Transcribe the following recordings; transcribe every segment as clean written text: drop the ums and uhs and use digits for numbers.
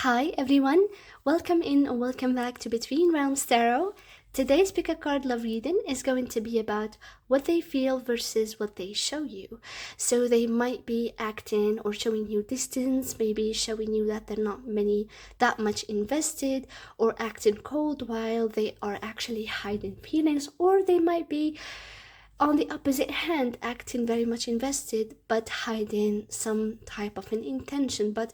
Hi everyone, welcome in or welcome back to Between Realms Tarot. Today's pick a card love reading is going to be about what they feel versus what they show you. So they might be acting or showing you distance, maybe showing you that they're not that much invested, or acting cold while they are actually hiding feelings, or they might be on the opposite hand acting very much invested but hiding some type of an intention. But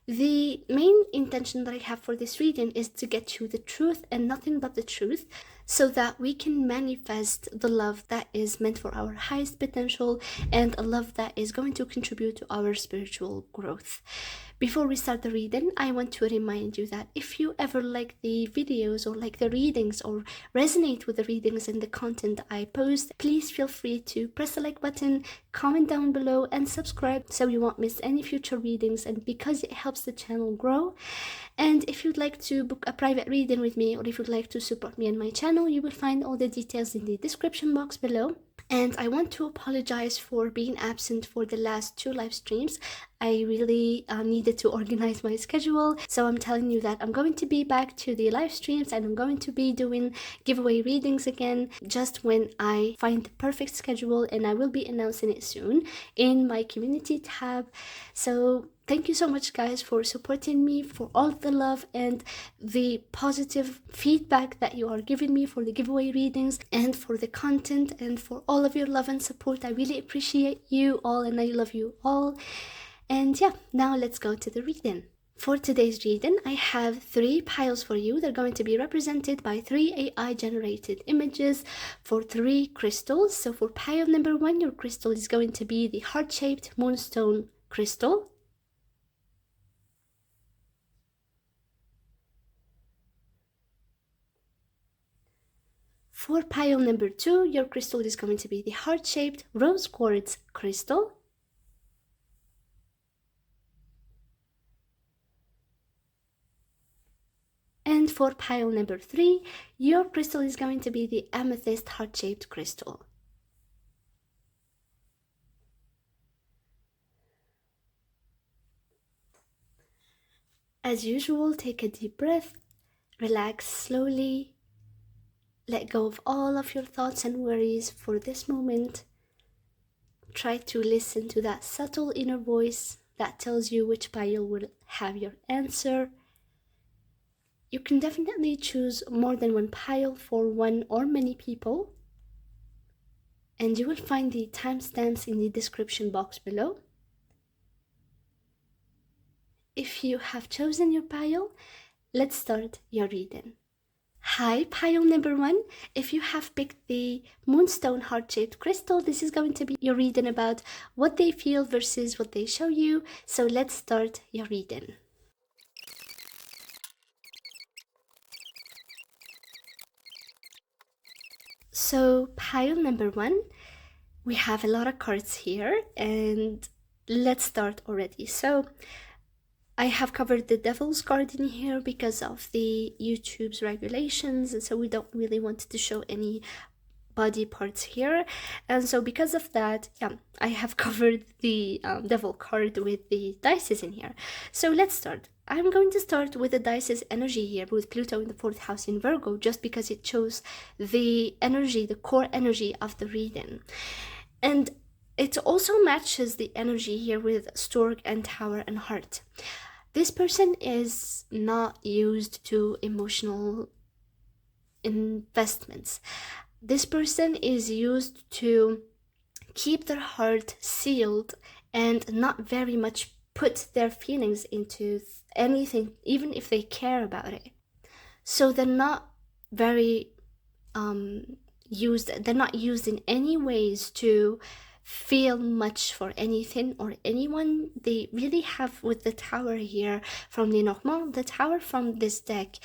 the main intention that I have for this reading is to get you the truth and nothing but the truth, so that we can manifest the love that is meant for our highest potential and a love that is going to contribute to our spiritual growth. Before we start the reading, I want to remind you that if you ever like the videos or like the readings or resonate with the readings and the content I post, please feel free to press the like button, comment down below, and subscribe so you won't miss any future readings, and because it helps the channel grow. And if you'd like to book a private reading with me, or if you'd like to support me and my channel, you will find all the details in the description box below. And I want to apologize for being absent for the last 2 live streams. I really needed to organize my schedule, so I'm telling you that I'm going to be back to the live streams and I'm going to be doing giveaway readings again just when I find the perfect schedule, and I will be announcing it soon in my community tab. So thank you so much guys for supporting me, for all the love and the positive feedback that you are giving me for the giveaway readings and for the content, and for all of your love and support. I really appreciate you all and I love you all. And yeah, now let's go to the reading. For today's reading, I have 3 piles for you. They're going to be represented by 3 AI generated images for 3 crystals. So for pile number 1, your crystal is going to be the heart-shaped moonstone crystal. For pile number 2, your crystal is going to be the heart-shaped rose quartz crystal. And for pile number 3, your crystal is going to be the amethyst heart-shaped crystal. As usual, take a deep breath, relax slowly, let go of all of your thoughts and worries for this moment. Try to listen to that subtle inner voice that tells you which pile will have your answer. You can definitely choose more than one pile for one or many people, and you will find the timestamps in the description box below. If you have chosen your pile, let's start your reading. Hi, pile number 1. If you have picked the moonstone heart-shaped crystal, this is going to be your reading about what they feel versus what they show you. So let's start your reading. So pile number 1, we have a lot of cards here, and let's start already. So I have covered the Devil's card in here because of the YouTube's regulations, and so we don't really want to show any body parts here. And so because of that, yeah, I have covered the Devil card with the dices in here. So let's start. I'm going to start with the dice's energy here with Pluto in the 4th house in Virgo, just because it shows the energy, the core energy of the reading. And it also matches the energy here with Stork and Tower and Heart. This person is not used to emotional investments. This person is used to keep their heart sealed and not very much put their feelings into anything, even if they care about it. So they're not very they're not used in any ways to feel much for anything or anyone. They really have, with the Tower here from Lenormand, the Tower from this deck,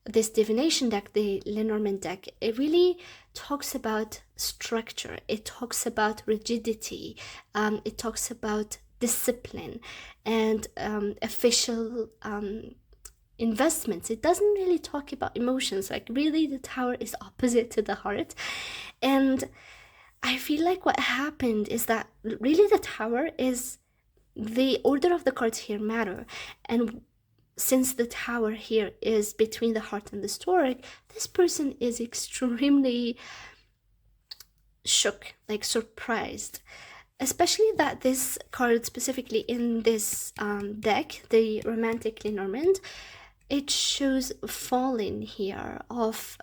this divination deck, the Lenormand deck, it really talks about structure, it talks about rigidity, it talks about discipline and official investments. It doesn't really talk about emotions. Like, really, the Tower is opposite to the Heart. And I feel like what happened is that really the Tower is, the order of the cards here matter, and since the Tower here is between the Heart and the Stork, this person is extremely shook, like surprised. Especially that this card, specifically in this deck, the Romantic Lenormand, it shows falling here of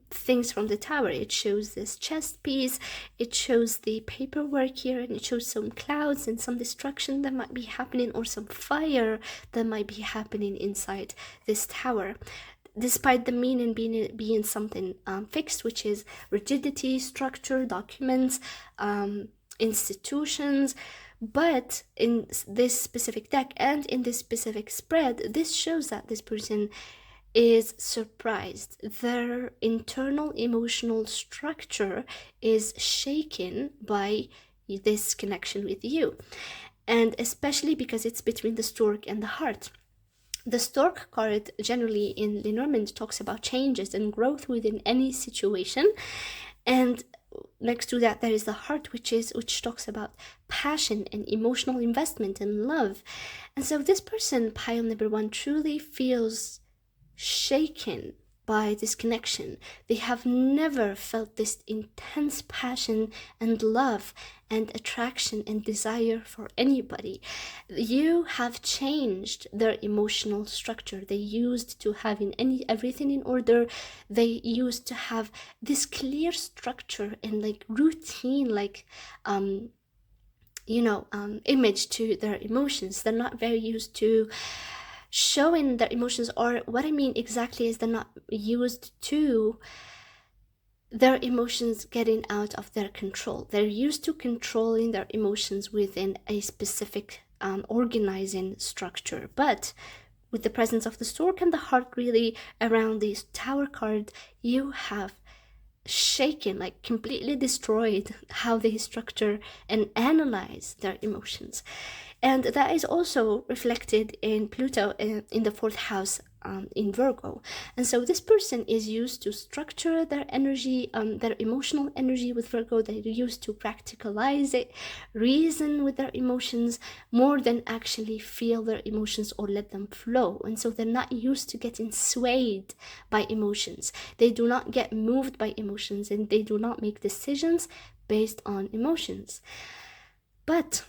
things from the Tower. It shows this chest piece, it shows the paperwork here, and it shows some clouds and some destruction that might be happening, or some fire that might be happening inside this Tower. Despite the meaning being something fixed, which is rigidity, structure, documents, institutions. But in this specific deck and in this specific spread, this shows that this person is surprised. Their internal emotional structure is shaken by this connection with you, and especially because it's between the Stork and the Heart. The Stork card generally in Lenormand talks about changes and growth within any situation, and next to that there is the Heart, which talks about passion and emotional investment and love. And so this person, pile number 1, truly feels shaken by this connection. They have never felt this intense passion and love and attraction and desire for anybody. You have changed their emotional structure. They used to having everything in order. They used to have this clear structure and like routine, like image to their emotions. They're not very used to showing their emotions, or what I mean exactly is they're not used to their emotions getting out of their control. They're used to controlling their emotions within a specific organizing structure. But with the presence of the Stork and the Heart really around this Tower card, you have shaken, like completely destroyed how they structure and analyze their emotions. And that is also reflected in Pluto in the 4th house in Virgo. And so this person is used to structure their energy, their emotional energy with Virgo. They're used to practicalize it, reason with their emotions more than actually feel their emotions or let them flow. And so they're not used to getting swayed by emotions. They do not get moved by emotions, and they do not make decisions based on emotions. But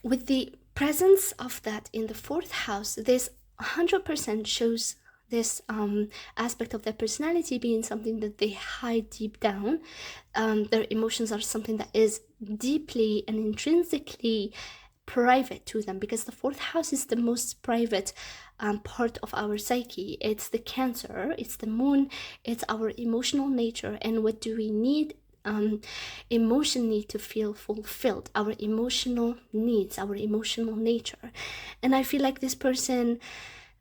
with the presence of that in the 4th house, this 100% shows this aspect of their personality being something that they hide deep down. Their emotions are something that is deeply and intrinsically private to them, because the 4th house is the most private part of our psyche. It's the Cancer, it's the moon, it's our emotional nature, and what do we need? Emotion need to feel fulfilled, our emotional needs, our emotional nature. And I feel like this person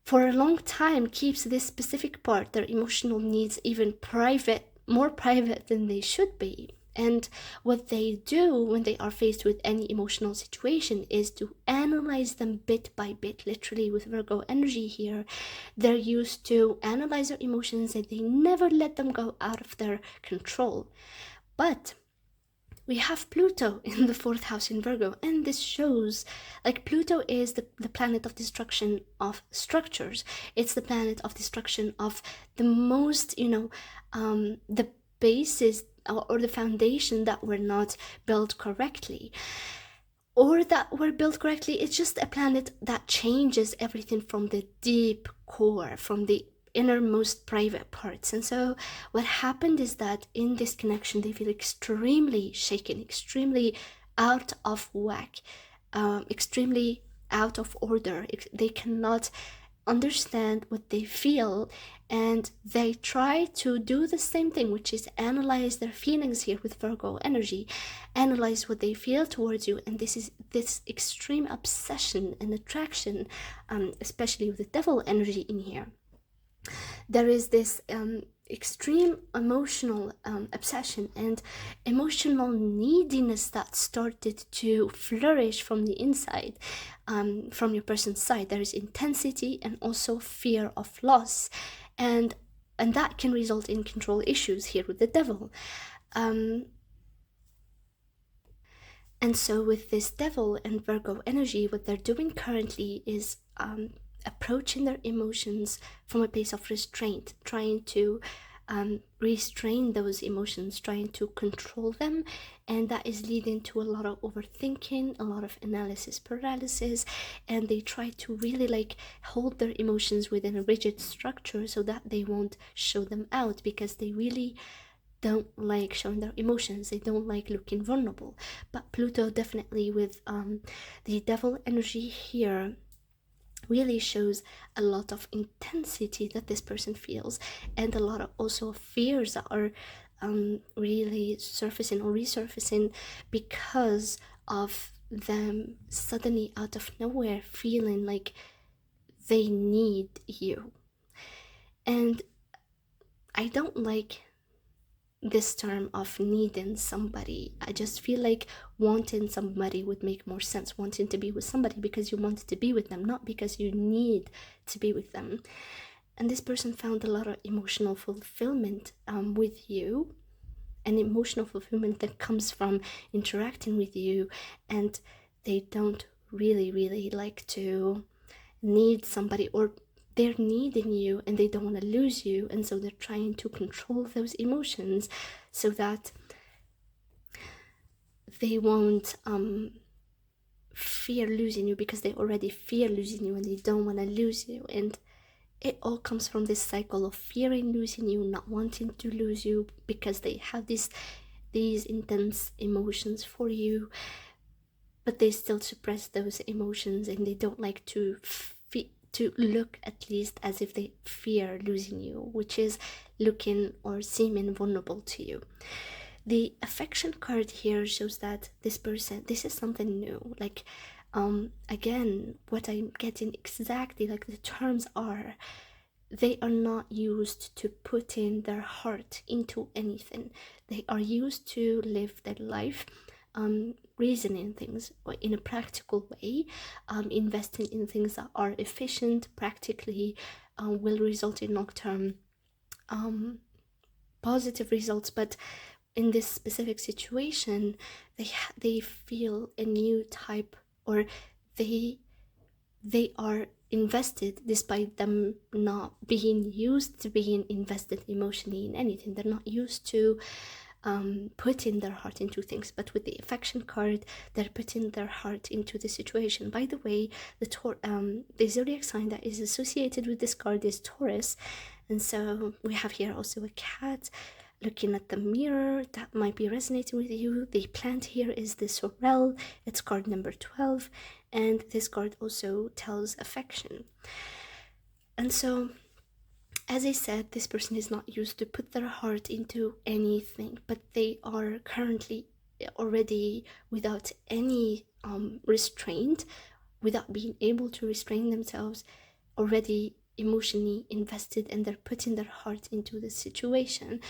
for a long time keeps this specific part, their emotional needs, even private, more private than they should be. And what they do when they are faced with any emotional situation is to analyze them bit by bit, literally with Virgo energy here. They're used to analyze their emotions, and they never let them go out of their control. But we have Pluto in the 4th house in Virgo, and this shows like Pluto is the planet of destruction of structures. It's the planet of destruction of the most, the basis or the foundation that were not built correctly, or that were built correctly. It's just a planet that changes everything from the deep core, from the innermost private parts. And so what happened is that in this connection they feel extremely shaken, extremely out of whack, extremely out of order. They cannot understand what they feel, and they try to do the same thing, which is analyze their feelings here with Virgo energy, analyze what they feel towards you. And this is this extreme obsession and attraction, especially with the Devil energy in here. There is this extreme emotional obsession and emotional neediness that started to flourish from the inside, from your person's side. There is intensity and also fear of loss, and that can result in control issues here with the Devil. And so with this Devil and Virgo energy, what they're doing currently is approaching their emotions from a place of restraint, trying to restrain those emotions, trying to control them, and that is leading to a lot of overthinking, a lot of analysis paralysis, and they try to really like hold their emotions within a rigid structure so that they won't show them out, because they really don't like showing their emotions. They don't like looking vulnerable. But Pluto definitely with the devil energy here really shows a lot of intensity that this person feels, and a lot of also fears that are really surfacing or resurfacing because of them suddenly out of nowhere feeling like they need you. And I don't like this term of needing somebody. I just feel like wanting somebody would make more sense, wanting to be with somebody because you want to be with them, not because you need to be with them. And this person found a lot of emotional fulfillment with you, an emotional fulfillment that comes from interacting with you, and they don't really like to need somebody, or they're needing you and they don't want to lose you, and so they're trying to control those emotions so that they won't fear losing you, because they already fear losing you and they don't want to lose you. And it all comes from this cycle of fearing losing you, not wanting to lose you, because they have these intense emotions for you, but they still suppress those emotions, and they don't like to look at least as if they fear losing you, which is looking or seeming vulnerable to you. The affection card here shows that this person, this is something new. Like, again, what I'm getting exactly like the terms are, they are not used to putting their heart into anything. They are used to live their life, reasoning things in a practical way, investing in things that are efficient, practically will result in long-term positive results. But in this specific situation, they feel a new type, or they are invested despite them not being used to being invested emotionally in anything. They're not used to putting their heart into things, but with the affection card, they're putting their heart into the situation. By the way, the zodiac sign that is associated with this card is Taurus, and so we have here also a cat looking at the mirror. That might be resonating with you. The plant here is the sorrel. It's card number 12, and this card also tells affection. And so, as I said, this person is not used to put their heart into anything, but they are currently already without any restraint, without being able to restrain themselves, already emotionally invested, and they're putting their heart into the situation.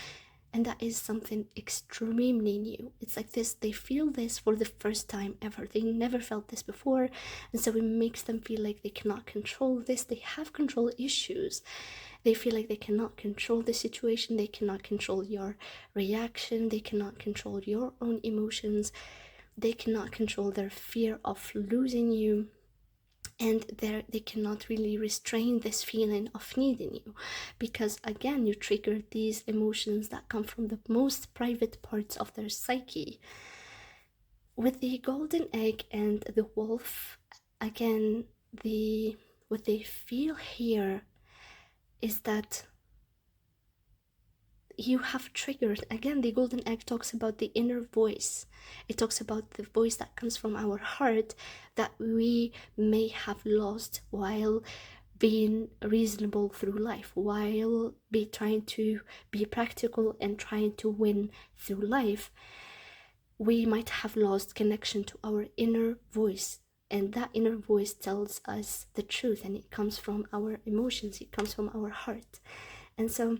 And that is something extremely new. It's like this, they feel this for the first time ever. They never felt this before, and so it makes them feel like they cannot control this. They have control issues. They feel like they cannot control the situation. They cannot control your reaction. They cannot control your own emotions. They cannot control their fear of losing you, and they cannot really restrain this feeling of needing you, because again, you trigger these emotions that come from the most private parts of their psyche. With the golden egg and the wolf, again, what they feel here is that you have triggered. Again, the golden egg talks about the inner voice. It talks about the voice that comes from our heart that we may have lost while being reasonable through life, while trying to be practical and trying to win through life. We might have lost connection to our inner voice, and that inner voice tells us the truth, and it comes from our emotions, it comes from our heart. And so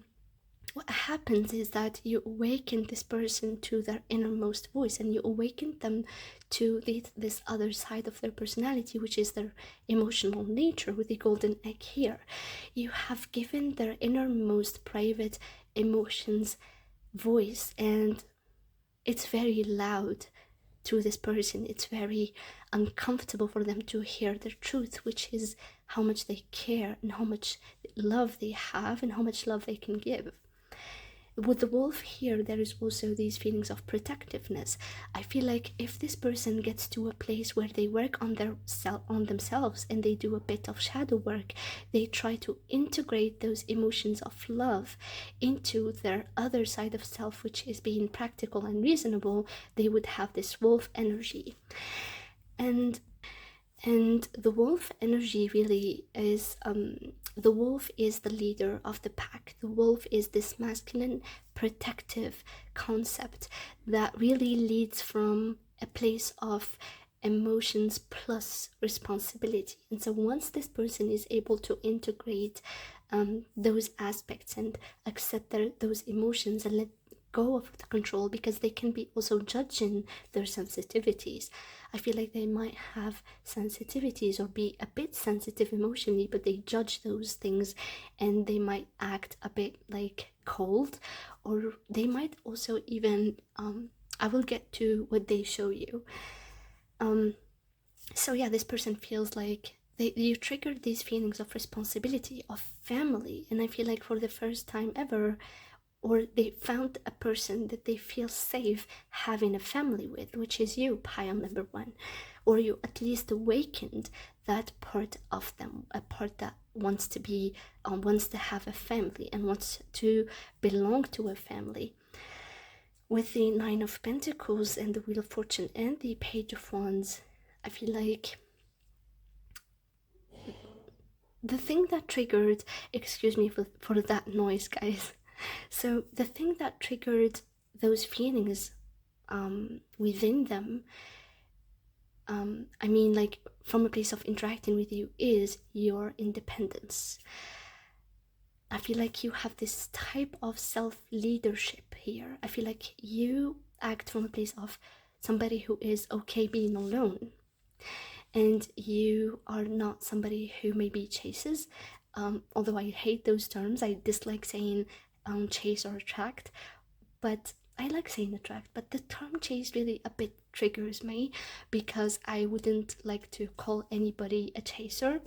what happens is that you awaken this person to their innermost voice, and you awaken them to this other side of their personality, which is their emotional nature. With the golden egg here, you have given their innermost private emotions voice, and it's very loud. to this person, it's very uncomfortable for them to hear their truth, which is how much they care and how much love they have and how much love they can give. With the wolf here, there is also these feelings of protectiveness. I feel like if this person gets to a place where they work on themselves and they do a bit of shadow work, they try to integrate those emotions of love into their other side of self, which is being practical and reasonable, they would have this wolf energy. And the wolf energy really is, the wolf is the leader of the pack. The wolf is this masculine, protective concept that really leads from a place of emotions plus responsibility. And so once this person is able to integrate those aspects and accept those emotions and let go of the control, because they can be also judging their sensitivities. I feel like they might have sensitivities or be a bit sensitive emotionally, but they judge those things and they might act a bit like cold, or they might also even I will get to what they show you. So yeah, this person feels like you triggered these feelings of responsibility, of family, and I feel like for the first time ever, or they found a person that they feel safe having a family with, which is you, pile number one. Or you at least awakened that part of them, a part that wants to be, wants to have a family and wants to belong to a family. With the Nine of Pentacles and the Wheel of Fortune and the Page of Wands, I feel like the thing that triggered, excuse me for that noise, guys. So the thing that triggered those feelings within them, I mean, like from a place of interacting with you, is your independence. I feel like you have this type of self-leadership here. I feel like you act from a place of somebody who is okay being alone. And you are not somebody who maybe chases, although I hate those terms. I dislike saying chase or attract, but I like saying attract. But the term chase really a bit triggers me, because I wouldn't like to call anybody a chaser,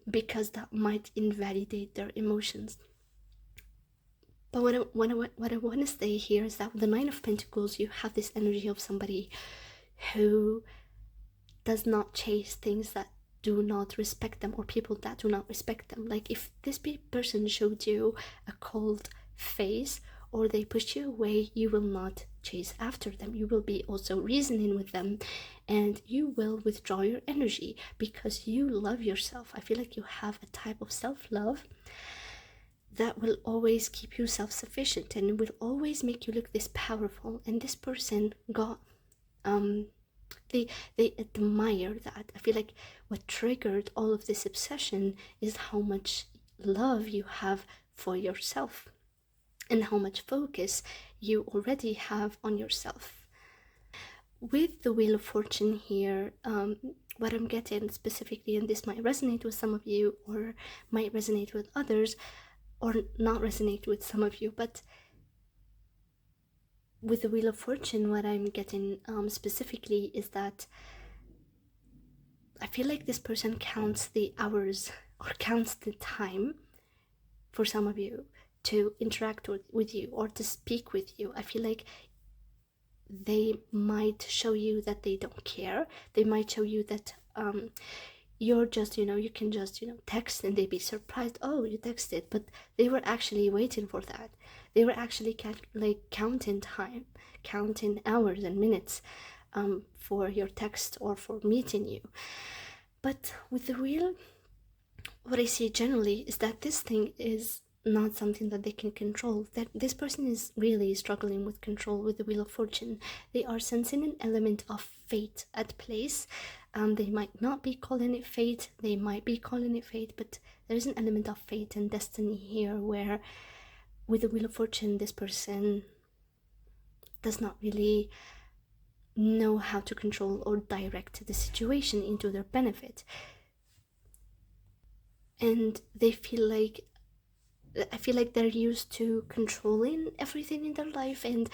because that might invalidate their emotions. But what I want to say here is that with the Nine of Pentacles, you have this energy of somebody who does not chase things that do not respect them, or people that do not respect them. Like if this person showed you a cold face or they push you away, you will not chase after them. You will be also reasoning with them, and you will withdraw your energy because you love yourself. I feel like you have a type of self-love that will always keep you self-sufficient and will always make you look this powerful. And this person got they admire that. I feel like what triggered all of this obsession is how much love you have for yourself and how much focus you already have on yourself. With the Wheel of Fortune here, what I'm getting specifically, and this might resonate with some of you or might resonate with others or not resonate with some of you, but with the Wheel of Fortune, what I'm getting specifically is that I feel like this person counts the hours or counts the time for some of you to interact with you or to speak with you. I feel like they might show you that they don't care. They might show you that you're just, you can just, text, and they'd be surprised, oh, you texted, but they were actually waiting for that. They were actually counting time, counting hours and minutes for your text or for meeting you. But with the Wheel, what I see generally is that this thing is not something that they can control, that this person is really struggling with control. With the Wheel of Fortune, they are sensing an element of fate at place. They might not be calling it fate, they might be calling it fate, but there is an element of fate and destiny here, where with the Wheel of Fortune, this person does not really know how to control or direct the situation into their benefit. And they feel like, I feel like they're used to controlling everything in their life, and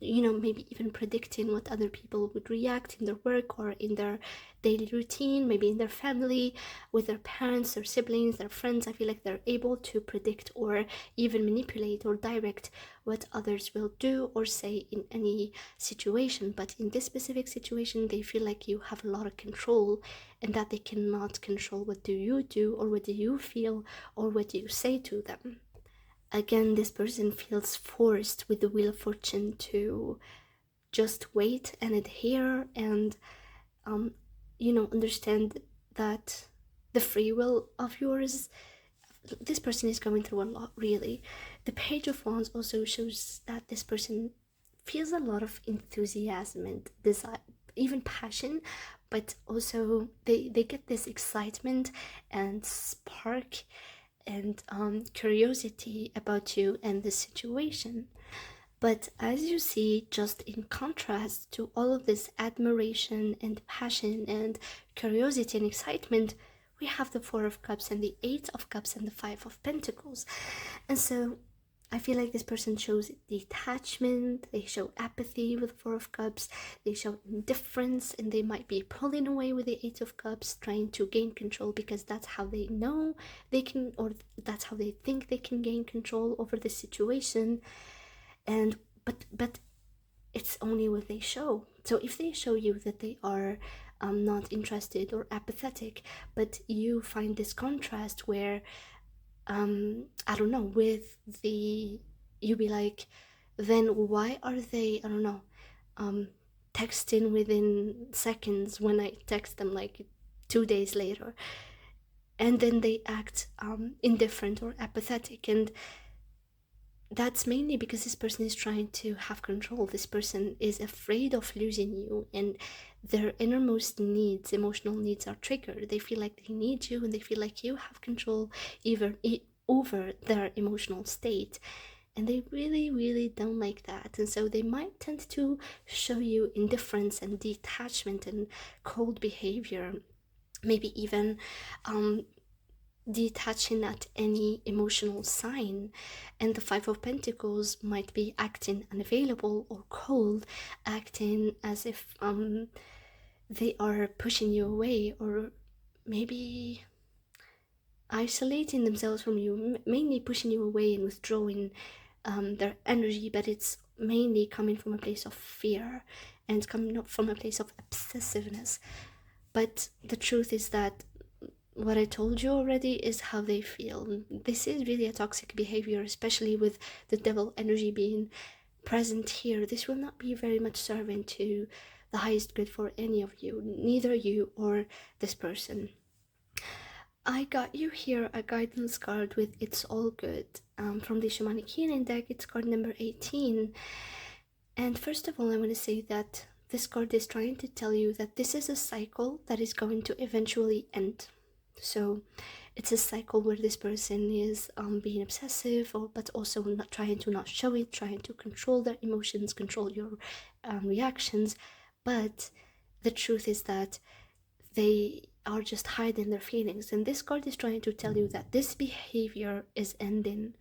maybe even predicting what other people would react in their work or in their daily routine, maybe in their family, with their parents, their siblings, their friends. I feel like they're able to predict or even manipulate or direct what others will do or say in any situation. But in this specific situation, they feel like you have a lot of control, and that they cannot control what do you do or what do you feel or what do you say to them. Again, this person feels forced with the Wheel of Fortune to just wait and adhere and understand that the free will of yours. This person is going through a lot, really. The Page of Wands also shows that this person feels a lot of enthusiasm and desire, even passion, but also they get this excitement and spark and curiosity about you and the situation. But as you see, just in contrast to all of this admiration and passion and curiosity and excitement, we have the Four of Cups and the Eight of Cups and the Five of Pentacles. And so I feel like this person shows detachment, they show apathy with Four of Cups, they show indifference, and they might be pulling away with the Eight of Cups, trying to gain control because that's how they know they can, or that's how they think they can gain control over the situation. And but it's only what they show. So if they show you that they are not interested or apathetic, but you find this contrast where I don't know, with the, you be like, then why are they, I don't know, texting within seconds when I text them like 2 days later, and then they act indifferent or apathetic? And that's mainly because this person is trying to have control. This person is afraid of losing you, and their innermost needs, emotional needs, are triggered. They feel like they need you, and they feel like you have control even over their emotional state, and they really, really don't like that. And so they might tend to show you indifference and detachment and cold behavior, maybe even detaching at any emotional sign. And the Five of Pentacles might be acting unavailable or cold, acting as if they are pushing you away, or maybe isolating themselves from you, mainly pushing you away and withdrawing their energy. But it's mainly coming from a place of fear and coming up from a place of obsessiveness. But the truth is that what I told you already is how they feel. This is really a toxic behavior, especially with the devil energy being present here. This will not be very much serving to the highest good for any of you, neither you or this person. I got you here a guidance card with It's All Good from the Shamanic Healing deck. It's card number 18. And first of all, I want to say that this card is trying to tell you that this is a cycle that is going to eventually end. So it's a cycle where this person is being obsessive, but also not trying to not show it, trying to control their emotions, control your reactions. But the truth is that they are just hiding their feelings. And this card is trying to tell you that this behavior is ending.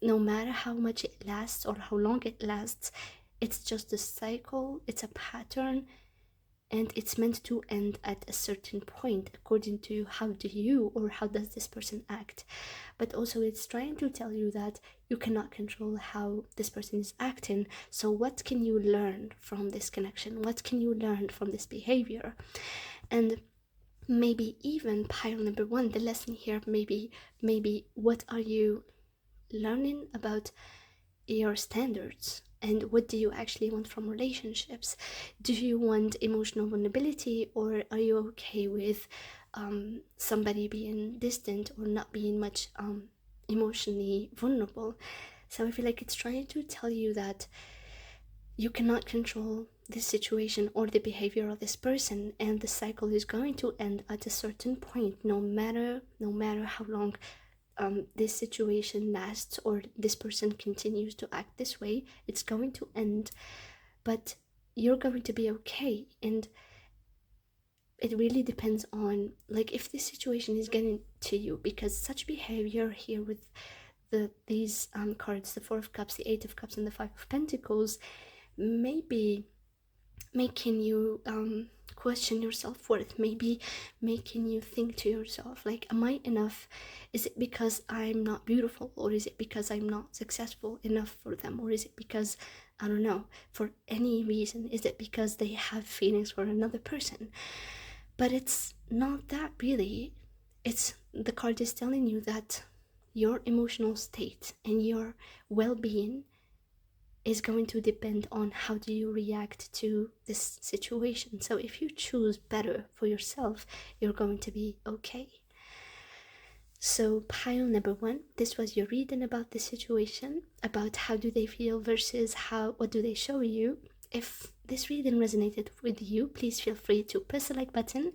No matter how much it lasts or how long it lasts, it's just a cycle, it's a pattern, and it's meant to end at a certain point according to how do you or how does this person act. But also it's trying to tell you that you cannot control how this person is acting. So what can you learn from this connection? What can you learn from this behavior? And maybe even pile number one, the lesson here, maybe what are you learning about your standards? And what do you actually want from relationships? Do you want emotional vulnerability, or are you okay with somebody being distant or not being much emotionally vulnerable? So I feel like it's trying to tell you that you cannot control this situation or the behavior of this person, and the cycle is going to end at a certain point, no matter how long this situation lasts or this person continues to act this way. It's going to end, but you're going to be okay. And it really depends on, like, if this situation is getting to you, because such behavior here with these cards, the Four of Cups, the Eight of Cups, and the Five of Pentacles, maybe making you question your self-worth, maybe making you think to yourself, like, am I enough? Is it because I'm not beautiful, or is it because I'm not successful enough for them, or is it because, I don't know, for any reason? Is it because they have feelings for another person? But it's not that, really. It's, the card is telling you that your emotional state and your well-being is going to depend on how do you react to this situation. So if you choose better for yourself, you're going to be okay. So pile number 1, this was your reading about the situation, about how do they feel versus what do they show you. If this reading resonated with you, please feel free to press the like button,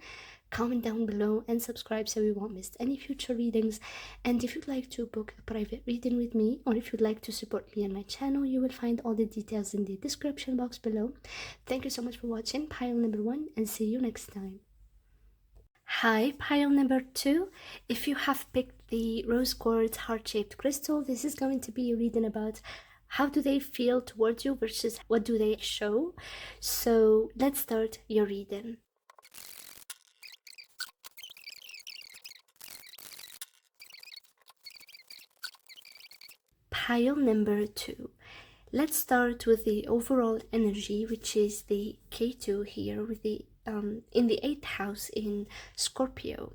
comment down below, and subscribe so you won't miss any future readings. And if you'd like to book a private reading with me, or if you'd like to support me and my channel, you will find all the details in the description box below. Thank you so much for watching pile number 1, and see you next time. Hi, pile number 2. If you have picked the rose quartz heart-shaped crystal, this is going to be a reading about how do they feel towards you versus what do they show. So let's start your reading. Pile number 2. Let's start with the overall energy, which is the K2 here, with the in the 8th house in Scorpio.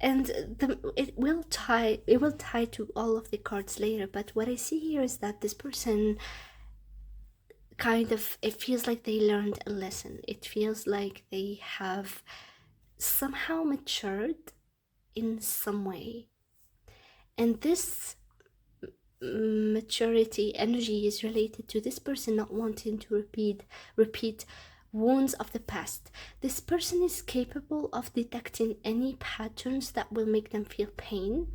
And it will tie to all of the cards later, but what I see here is that this person kind of, it feels like they learned a lesson. It feels like they have somehow matured in some way, and this maturity energy is related to this person not wanting to repeat wounds of the past. This person is capable of detecting any patterns that will make them feel pain,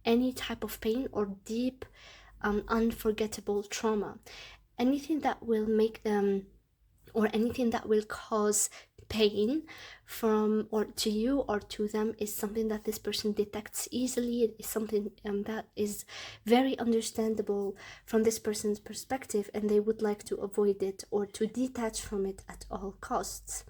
any type of pain or deep unforgettable trauma. Anything that will make them, or anything that will cause pain from or to you or to them, is something that this person detects easily. It is something that is very understandable from this person's perspective, and they would like to avoid it or to detach from it at all costs.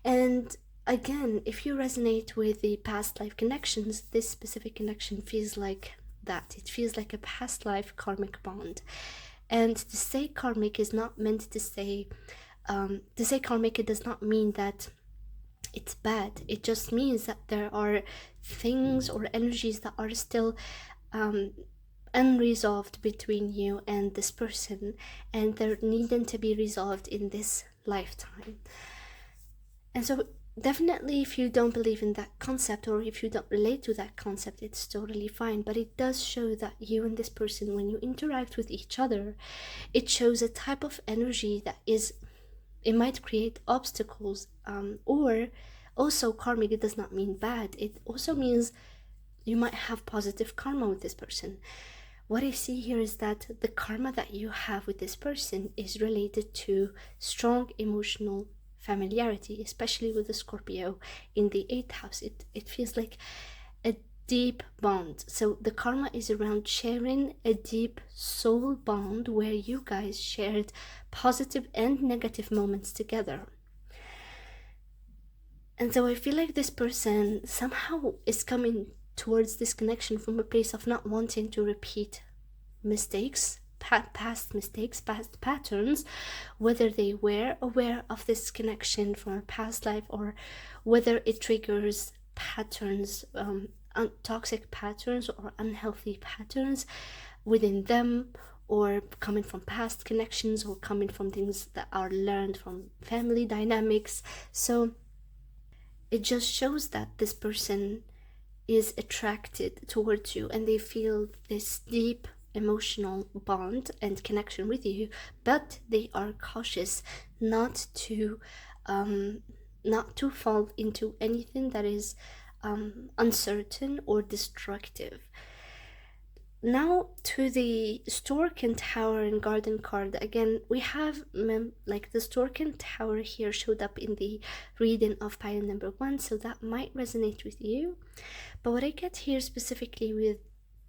And again, if you resonate with the past life connections, this specific connection feels like that. It feels like a past life karmic bond. And to say karmic is not meant to say karmic, it does not mean that it's bad. It just means that there are things or energies that are still unresolved between you and this person, and they're needing to be resolved in this lifetime. And so definitely, if you don't believe in that concept, or if you don't relate to that concept, it's totally fine. But it does show that you and this person, when you interact with each other, it shows a type of energy that is, it might create obstacles, or also karmic. It does not mean bad. It also means you might have positive karma with this person. What I see here is that the karma that you have with this person is related to strong emotional familiarity, especially with the Scorpio in the 8th house. It feels like a deep bond. So the karma is around sharing a deep soul bond where you guys shared positive and negative moments together. And so I feel like this person somehow is coming towards this connection from a place of not wanting to repeat mistakes, past mistakes, past patterns, whether they were aware of this connection from a past life, or whether it triggers patterns, toxic patterns or unhealthy patterns within them, or coming from past connections, or coming from things that are learned from family dynamics. So it just shows that this person is attracted towards you, and they feel this deep emotional bond and connection with you, but they are cautious not to fall into anything that is uncertain or destructive. Now to the Stork and Tower and Garden card. Again, we have like the Stork and Tower here showed up in the reading of pile number 1, so that might resonate with you. But what I get here specifically with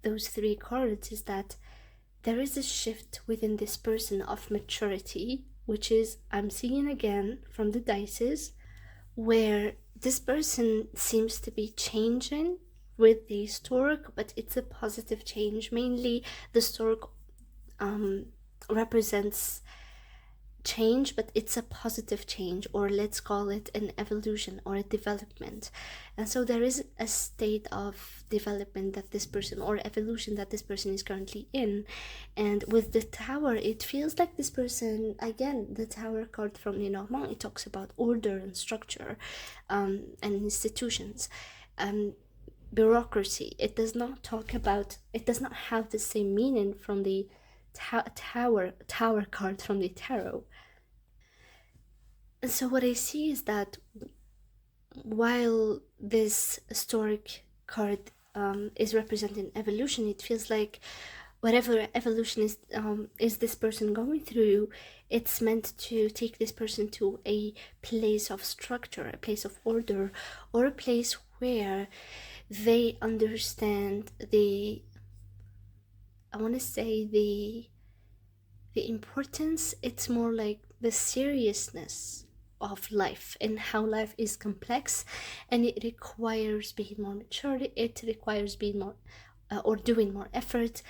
those 3 cards is that there is a shift within this person of maturity, which is, I'm seeing again from the dices, where this person seems to be changing with the stork, but it's a positive change. Mainly the stork represents change, but it's a positive change, or let's call it an evolution or a development. And so there is a state of development that this person, or evolution that this person, is currently in. And with the Tower, it feels like this person, again, the Tower card from Lenormand, it talks about order and structure, and institutions, bureaucracy. It does not talk about, it does not have the same meaning from the tower card from the tarot. And so what I see is that while this historic card is representing evolution, it feels like whatever evolution is this person going through, it's meant to take this person to a place of structure, a place of order, or a place where they understand the, I want to say the importance, it's more like the seriousness of life and how life is complex, and it requires being more mature, it requires being more or doing more effort.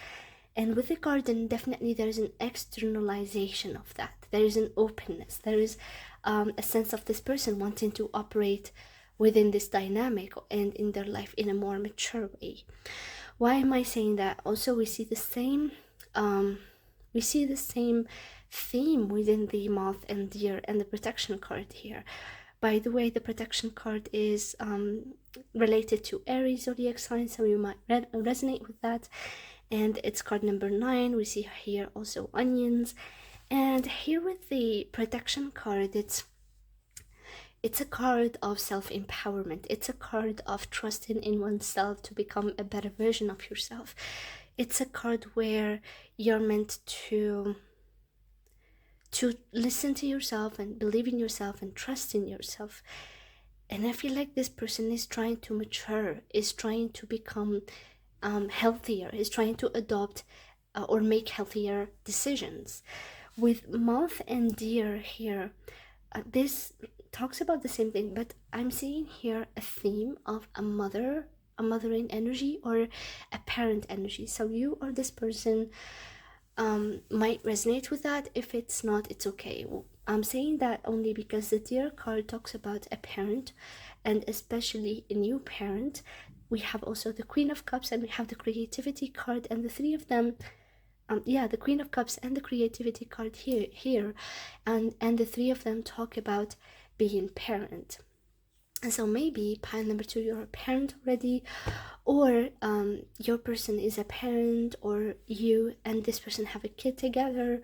And with the garden, definitely there is an externalization of that. There is an openness, there is a sense of this person wanting to operate within this dynamic and in their life in a more mature way. Why am I saying that? Also, we see the same theme within the Moth and Deer and the protection card here. By the way, the protection card is related to Aries zodiac sign, so you might resonate with that. And it's card number 9. We see here also onions. And here with the protection card, it's a card of self-empowerment. It's a card of trusting in oneself to become a better version of yourself. It's a card where you're meant to listen to yourself and believe in yourself and trust in yourself. And I feel like this person is trying to mature, is trying to become healthier, is trying to adopt or make healthier decisions. With Moth and Deer here, this talks about the same thing, but I'm seeing here a theme of a mothering energy or a parent energy. So you or this person might resonate with that. If it's not, it's okay. I'm saying that only because the Deer card talks about a parent, and especially a new parent. We have also the Queen of Cups, and we have the creativity card, and the three of them, the Queen of Cups and the creativity card here, and the three of them talk about being parent. And so maybe pile number 2, you're a parent already, or your person is a parent, or you and this person have a kid together.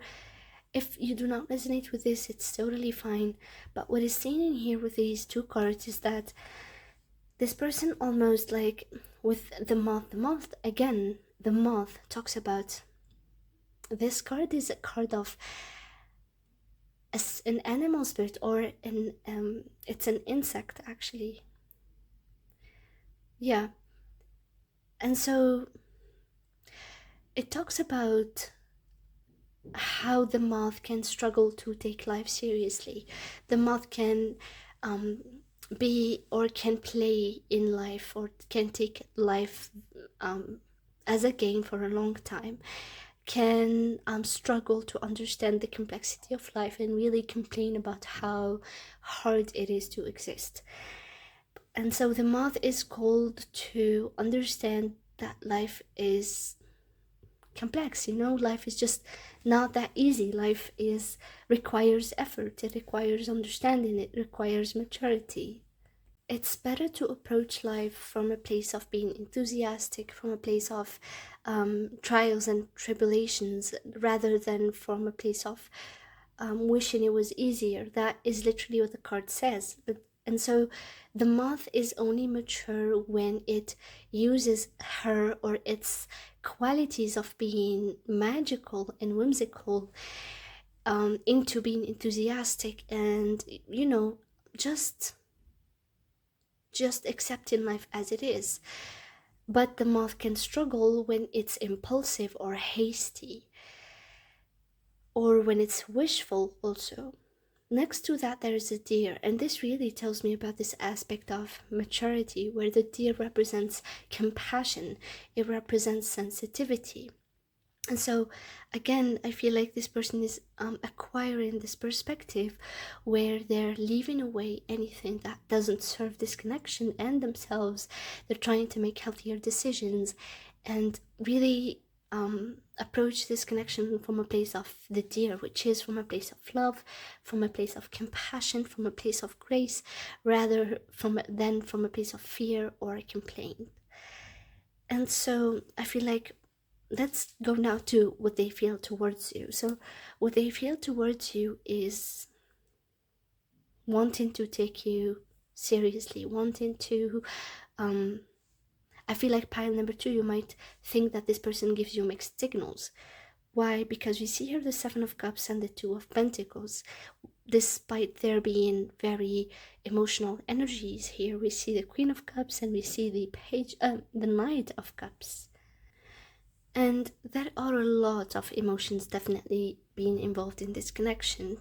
If you do not resonate with this, it's totally fine. But what is seen in here with these two cards is that this person, almost like with the moth again, the moth talks about, this card is a card of an animal spirit, or it's an insect actually. Yeah. And so it talks about how the moth can struggle to take life seriously. The moth can be, or can play in life, or can take life as a game for a long time, can struggle to understand the complexity of life and really complain about how hard it is to exist. And so the moth is called to understand that life is complex. Life is just not that easy. Life requires effort, it requires understanding, it requires maturity. It's better to approach life from a place of being enthusiastic, from a place of trials and tribulations, rather than from a place of wishing it was easier. That is literally what the card says. And so the moth is only mature when it uses her or its qualities of being magical and whimsical into being enthusiastic and, just accepting life as it is. But the moth can struggle when it's impulsive or hasty. or when it's wishful also. Next to that, there is a deer, and this really tells me about this aspect of maturity, where the deer represents compassion, it represents sensitivity. And so, again, I feel like this person is acquiring this perspective where they're leaving away anything that doesn't serve this connection and themselves. They're trying to make healthier decisions and really approach this connection from a place of the deer, which is from a place of love, from a place of compassion, from a place of grace, rather than from a place of fear or complaint. And so I feel like let's go now to what they feel towards you. So what they feel towards you is wanting to take you seriously, wanting to I feel like pile number 2, you might think that this person gives you mixed signals. Why? Because we see here the 7 of Cups and the 2 of Pentacles. Despite there being very emotional energies here, we see the Queen of Cups and we see the Knight of Cups. And there are a lot of emotions definitely being involved in this connection.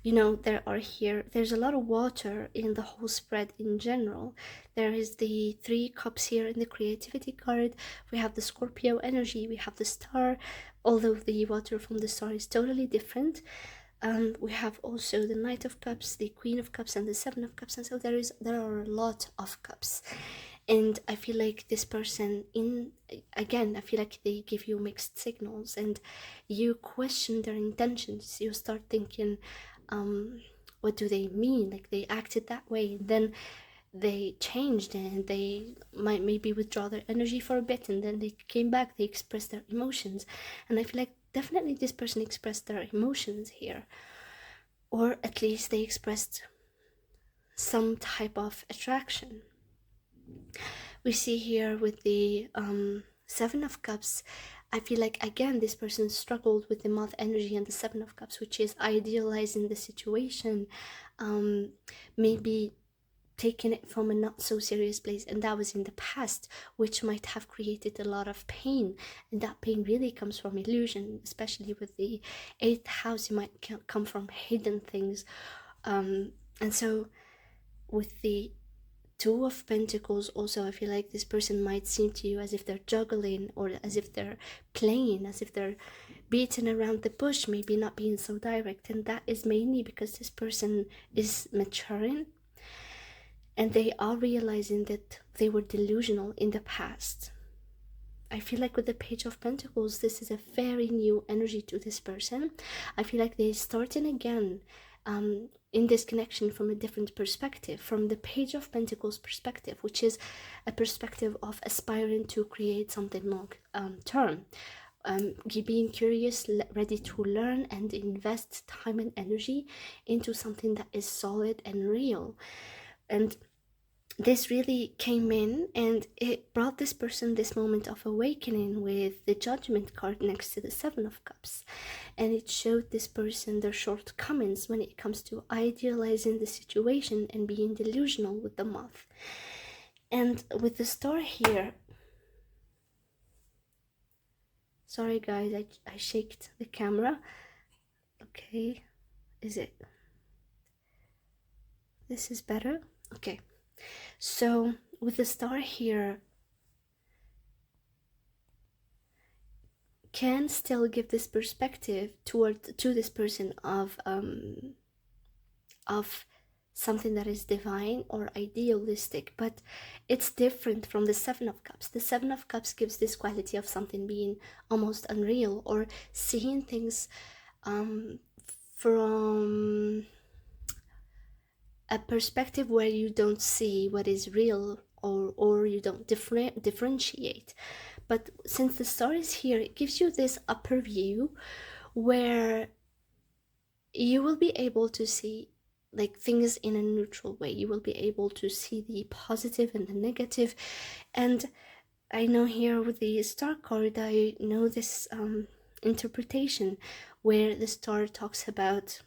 You know, there's a lot of water in the whole spread in general. There is the 3 cups here in the creativity card. We have the Scorpio energy, we have the star, although the water from the star is totally different. We have also the Knight of Cups, the Queen of Cups, and the 7 of Cups, and so there are a lot of cups. And I feel like this person, I feel like they give you mixed signals and you question their intentions. You start thinking, what do they mean? Like, they acted that way, and then they changed and they might maybe withdraw their energy for a bit, and then they came back, they expressed their emotions. And I feel like definitely this person expressed their emotions here, or at least they expressed some type of attraction. We see here with the 7 of Cups, I feel like again this person struggled with the Moth energy and the 7 of Cups, which is idealizing the situation, maybe taking it from a not so serious place, and that was in the past, which might have created a lot of pain. And that pain really comes from illusion, especially with the 8th house. It might come from hidden things, and so with the 2 of Pentacles also, I feel like this person might seem to you as if they're juggling, or as if they're playing, as if they're beating around the bush, maybe not being so direct. And that is mainly because this person is maturing and they are realizing that they were delusional in the past. I feel like with the Page of Pentacles, this is a very new energy to this person. I feel like they're starting again in this connection from a different perspective, from the Page of Pentacles perspective, which is a perspective of aspiring to create something long term. Being curious, ready to learn and invest time and energy into something that is solid and real. And this really came in and it brought this person this moment of awakening with the Judgment card next to the 7 of Cups. And it showed this person their shortcomings when it comes to idealizing the situation and being delusional with the Moth. And with the star here, sorry guys, I shaked the camera. Okay, is it? This is better? Okay. So with the star here, can still give this perspective to this person of something that is divine or idealistic, but it's different from the 7 of Cups. The 7 of Cups gives this quality of something being almost unreal, or seeing things from a perspective where you don't see what is real, or you don't differentiate. But since the star is here, it gives you this upper view where you will be able to see like things in a neutral way. You will be able to see the positive and the negative. And I know here with the star card, I know this interpretation where the star talks about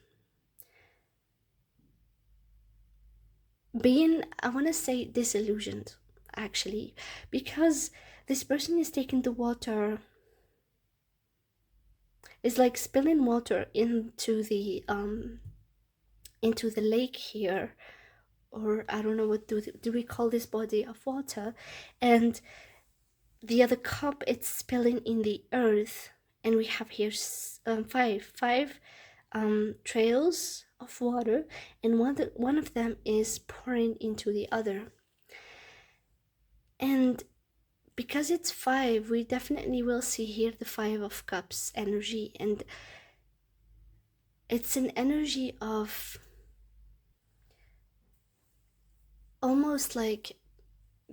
being, I want to say, disillusioned, actually, because this person is taking the water It's like spilling water into the lake here, or I don't know what do we call this body of water, and the other cup it's spilling in the earth, and we have here five trails of water, and one of them is pouring into the other. And because it's five, we definitely will see here the Five of Cups energy, and it's an energy of almost like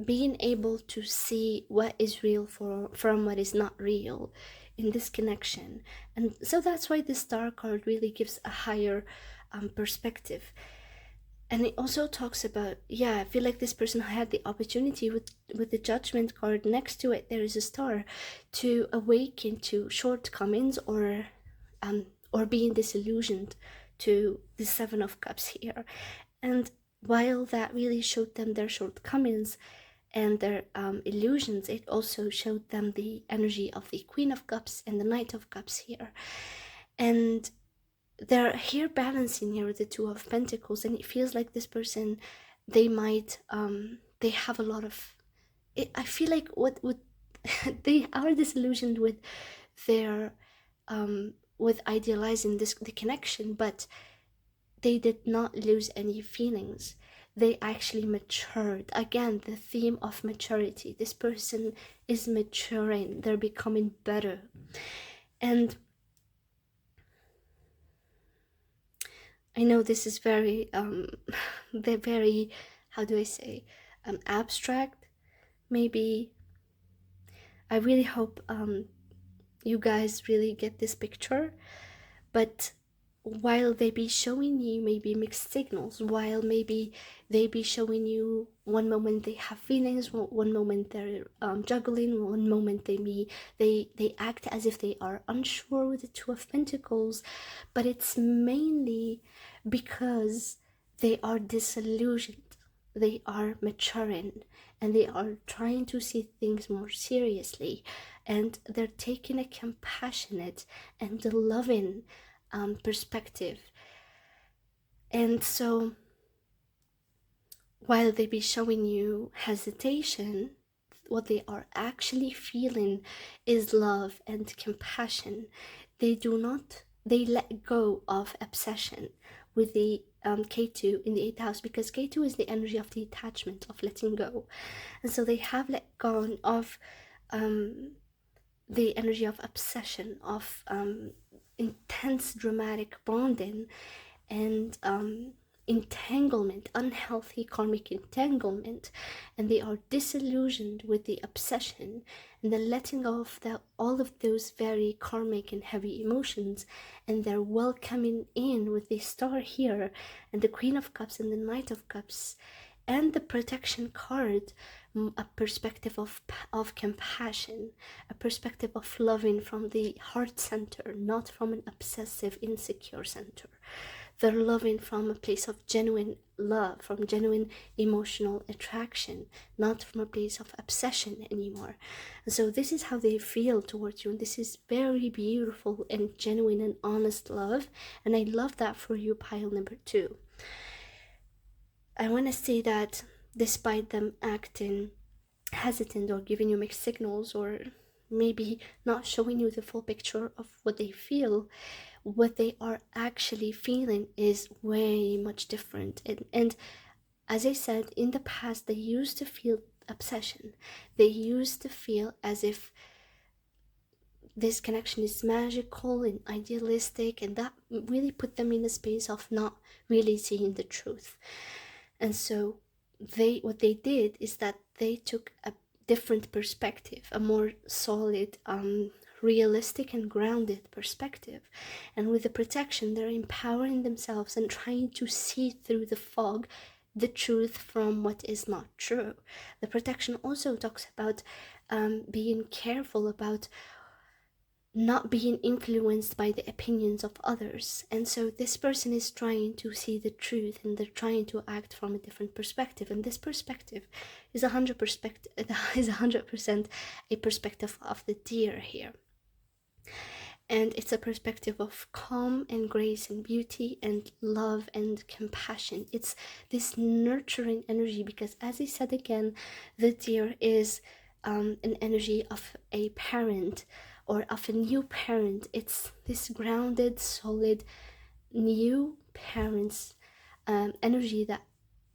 being able to see what is real from what is not real in this connection. And so that's why the Star card really gives a higher perspective. And it also talks about, yeah, I feel like this person had the opportunity with the Judgment card next to it, there is a star, to awaken to shortcomings or being disillusioned to the Seven of Cups here. And while that really showed them their shortcomings and their illusions, it also showed them the energy of the Queen of Cups and the Knight of Cups here. And they're here balancing here with the Two of Pentacles, and it feels like this person, they might they have a lot of I feel like what they are disillusioned with their with idealizing the connection, but they did not lose any feelings. They actually matured. Again, the theme of maturity. This person is maturing. They're becoming better. And I know this is very they're very, how do I say, abstract. Maybe I really hope you guys really get this picture. But while they be showing you maybe mixed signals, while maybe they be showing you one moment they have feelings, one moment they're juggling, one moment they act as if they are unsure with the Two of Pentacles, but it's mainly because they are disillusioned, they are maturing, and they are trying to see things more seriously, and they're taking a compassionate and loving perspective. And so while they be showing you hesitation, what they are actually feeling is love and compassion. They let go of obsession with the K2 in the 8th house, because K2 is the energy of detachment, of letting go. And so they have let go of the energy of obsession, of intense dramatic bonding, and entanglement, unhealthy karmic entanglement, and they are disillusioned with the obsession and the letting go of all of those very karmic and heavy emotions, and they're welcoming in with the Star here and the Queen of Cups and the Knight of Cups and the Protection card, a perspective of compassion, a perspective of loving from the heart center, not from an obsessive, insecure center. They're loving from a place of genuine love, from genuine emotional attraction, not from a place of obsession anymore. And so this is how they feel towards you, and this is very beautiful and genuine and honest love, and I love that for you, pile number 2. I want to say that despite them acting hesitant or giving you mixed signals, or maybe not showing you the full picture of what they feel, what they are actually feeling is way much different. And as I said, in the past, they used to feel obsession. They used to feel as if this connection is magical and idealistic, and that really put them in a space of not really seeing the truth. And so what they did is that they took a different perspective, a more solid, realistic and grounded perspective. And with the Protection, they're empowering themselves and trying to see through the fog the truth from what is not true. The Protection also talks about being careful about not being influenced by the opinions of others. And so this person is trying to see the truth, and they're trying to act from a different perspective, and this perspective is 100% a perspective of the Deer here. And it's a perspective of calm and grace and beauty and love and compassion. It's this nurturing energy, because as I said again, the deer is an energy of a parent or of a new parent. It's this grounded, solid, new parents energy that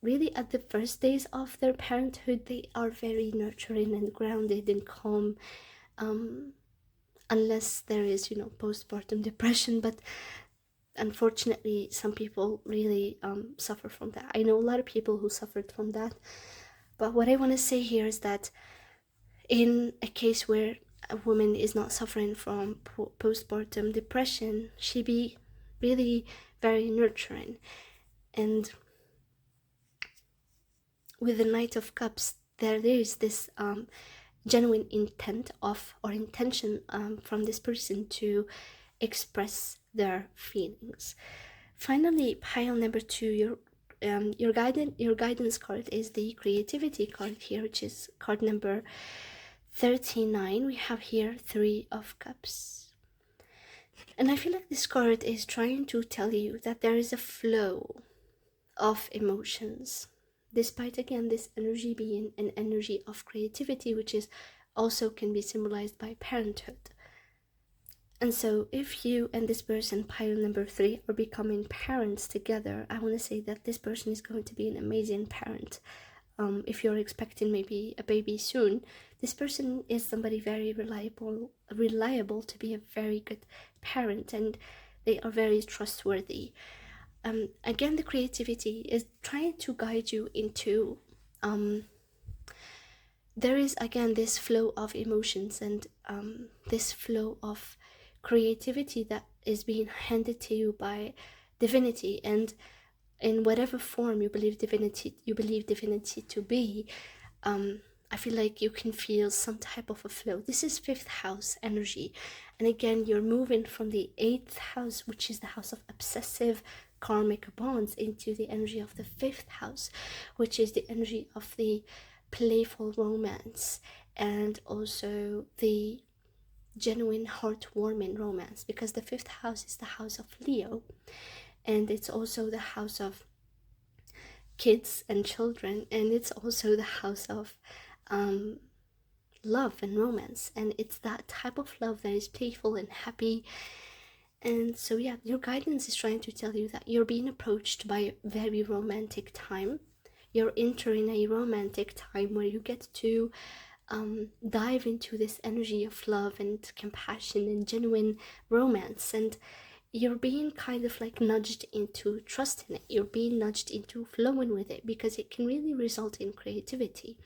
really at the first days of their parenthood, they are very nurturing and grounded and calm. Unless there is, postpartum depression, but unfortunately some people really suffer from that. I know a lot of people who suffered from that. But what I want to say here is that in a case where a woman is not suffering from postpartum depression, she be really very nurturing. And with the Knight of Cups, there is this genuine intent of, or intention from this person to express their feelings. Finally, pile number 2, your guidance card is the creativity card here, which is card number 39. We have here 3 of Cups. And I feel like this card is trying to tell you that there is a flow of emotions, despite again this energy being an energy of creativity, which is also can be symbolized by parenthood. And so if you and this person, pile number 3, are becoming parents together, I want to say that this person is going to be an amazing parent. If you're expecting maybe a baby soon, this person is somebody very reliable to be a very good parent, and they are very trustworthy. Again, the creativity is trying to guide you into there is again this flow of emotions and this flow of creativity that is being handed to you by divinity. And in whatever form you believe divinity to be, I feel like you can feel some type of a flow. This is 5th house energy, and again you're moving from the 8th house, which is the house of obsessive karmic bonds, into the energy of the 5th house, which is the energy of the playful romance, and also the genuine heartwarming romance, because the 5th house is the house of Leo, and it's also the house of kids and children, and it's also the house of love and romance, and it's that type of love that is playful and happy. And so yeah, your guidance is trying to tell you that you're being approached by a very romantic time. You're entering a romantic time where you get to dive into this energy of love and compassion and genuine romance, and you're being kind of like nudged into trusting it. You're being nudged into flowing with it, because it can really result in creativity.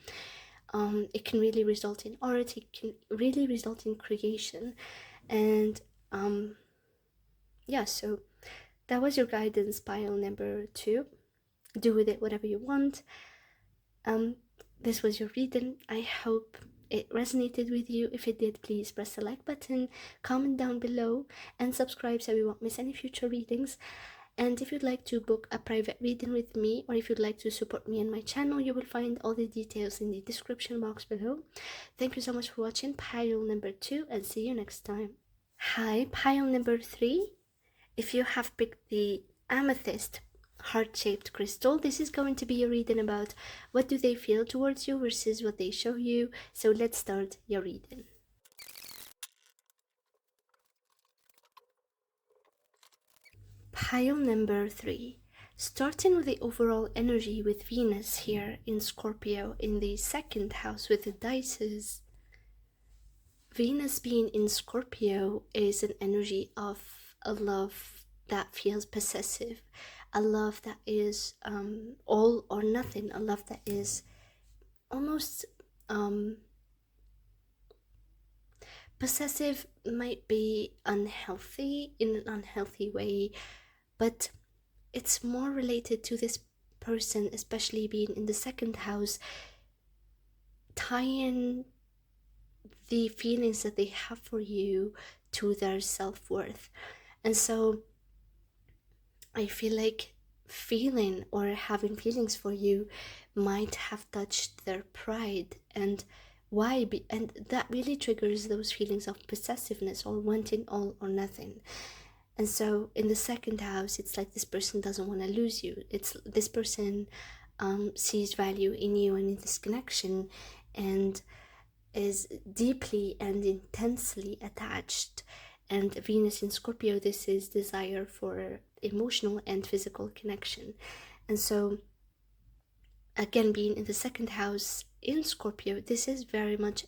It can really result in art. It can really result in creation. And yeah, so that was your guidance pile number 2. Do with it whatever you want. This was your reading. I hope it resonated with you. If it did, please press the like button, comment down below, and subscribe so you won't miss any future readings. And if you'd like to book a private reading with me, or if you'd like to support me and my channel, you will find all the details in the description box below. Thank you so much for watching pile number 2, and see you next time. Hi, pile number 3. If you have picked the amethyst heart-shaped crystal, this is going to be a reading about what do they feel towards you versus what they show you. So let's start your reading. Pile number 3. Starting with the overall energy with Venus here in Scorpio in the 2nd house with the dices. Venus being in Scorpio is an energy of a love that feels possessive, a love that is all or nothing, a love that is almost possessive. Might be unhealthy in an unhealthy way, but it's more related to this person, especially being in the 2nd house, tying the feelings that they have for you to their self-worth. And so I feel like feeling or having feelings for you might have touched their pride, and And that really triggers those feelings of possessiveness or wanting all or nothing. And so in the second house, it's like this person doesn't want to lose you. It's this person sees value in you and in this connection, and is deeply and intensely attached. And Venus in Scorpio, this is desire for emotional and physical connection. And so again, being in the second house in Scorpio, this is very much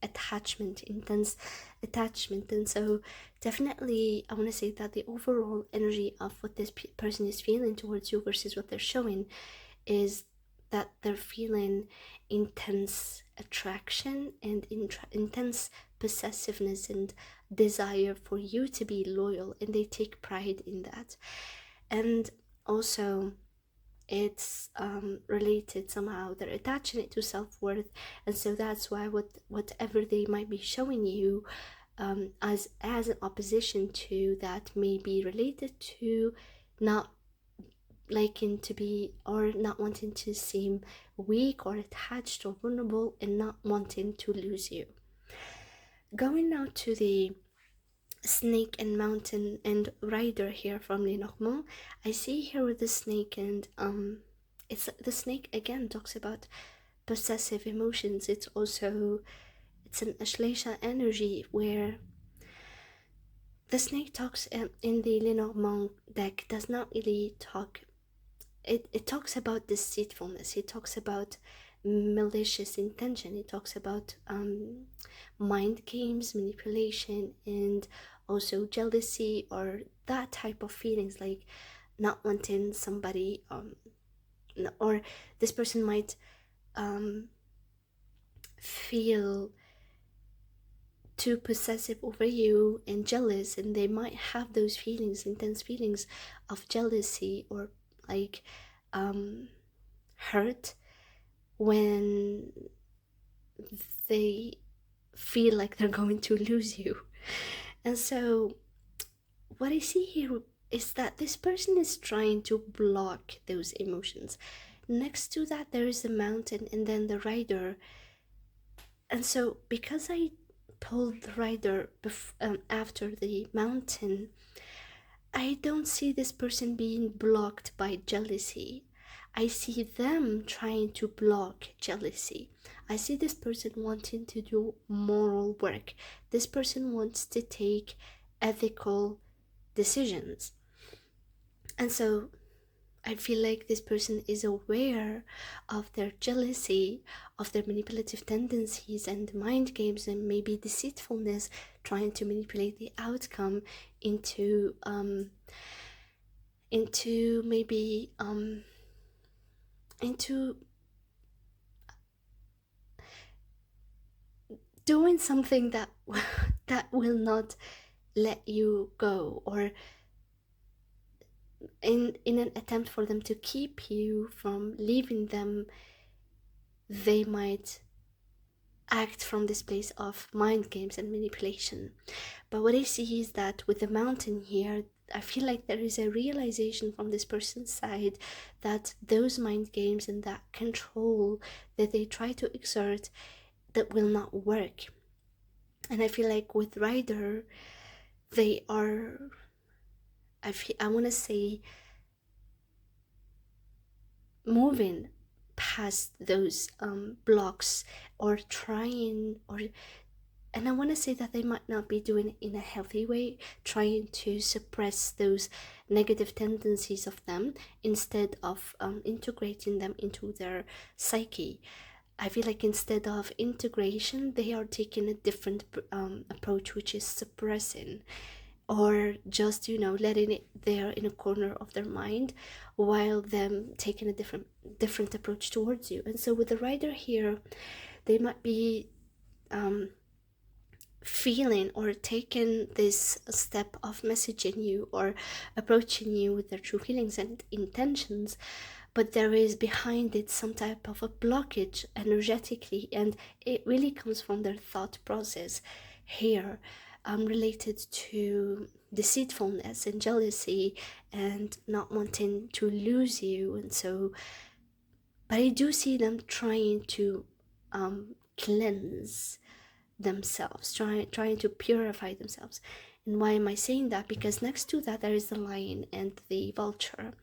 attachment, intense attachment. And so definitely I want to say that the overall energy of what this person is feeling towards you versus what they're showing is that they're feeling intense attraction and intense possessiveness and desire for you to be loyal, and they take pride in that. And also it's related somehow, they're attaching it to self-worth. And so that's why whatever they might be showing you as an opposition to that may be related to not liking to be, or not wanting to seem weak or attached or vulnerable, and not wanting to lose you. Going now to the snake and mountain and rider here from Lenormand, I see here with the snake, and it's the snake again talks about possessive emotions. It's an Ashlesha energy where the snake talks in the Lenormand deck does not really talk. It talks about deceitfulness. It talks about malicious intention. It talks about mind games, manipulation, and also jealousy, or that type of feelings, like not wanting somebody, or this person might feel too possessive over you and jealous, and they might have those feelings, intense feelings of jealousy, or like hurt when they feel like they're going to lose you. And so what I see here is that this person is trying to block those emotions. Next to that, there is the mountain and then the rider. And so because I pulled the rider after the mountain, I don't see this person being blocked by jealousy. I see them trying to block jealousy. I see this person wanting to do moral work. This person wants to take ethical decisions. And so I feel like this person is aware of their jealousy, of their manipulative tendencies and mind games, and maybe deceitfulness, trying to manipulate the outcome into maybe into doing something that that will not let you go, or in an attempt for them to keep you from leaving them, they might act from this place of mind games and manipulation. But what I see is that with the mountain here, I feel like there is a realization from this person's side that those mind games and that control that they try to exert, that will not work. And I feel like with Rider, they are, I want to say, moving past those blocks, or trying, and I want to say that they might not be doing it in a healthy way, trying to suppress those negative tendencies of them instead of integrating them into their psyche. I feel like instead of integration, they are taking a different approach, which is suppressing, or just, letting it there in a corner of their mind, while them taking a different approach towards you. And so with the rider here, they might be feeling or taking this step of messaging you or approaching you with their true feelings and intentions, but there is behind it some type of a blockage energetically, and it really comes from their thought process here, related to deceitfulness and jealousy and not wanting to lose you. And so, but I do see them trying to cleanse themselves, trying to purify themselves. And why am I saying that? Because next to that there is the lion and the vulture.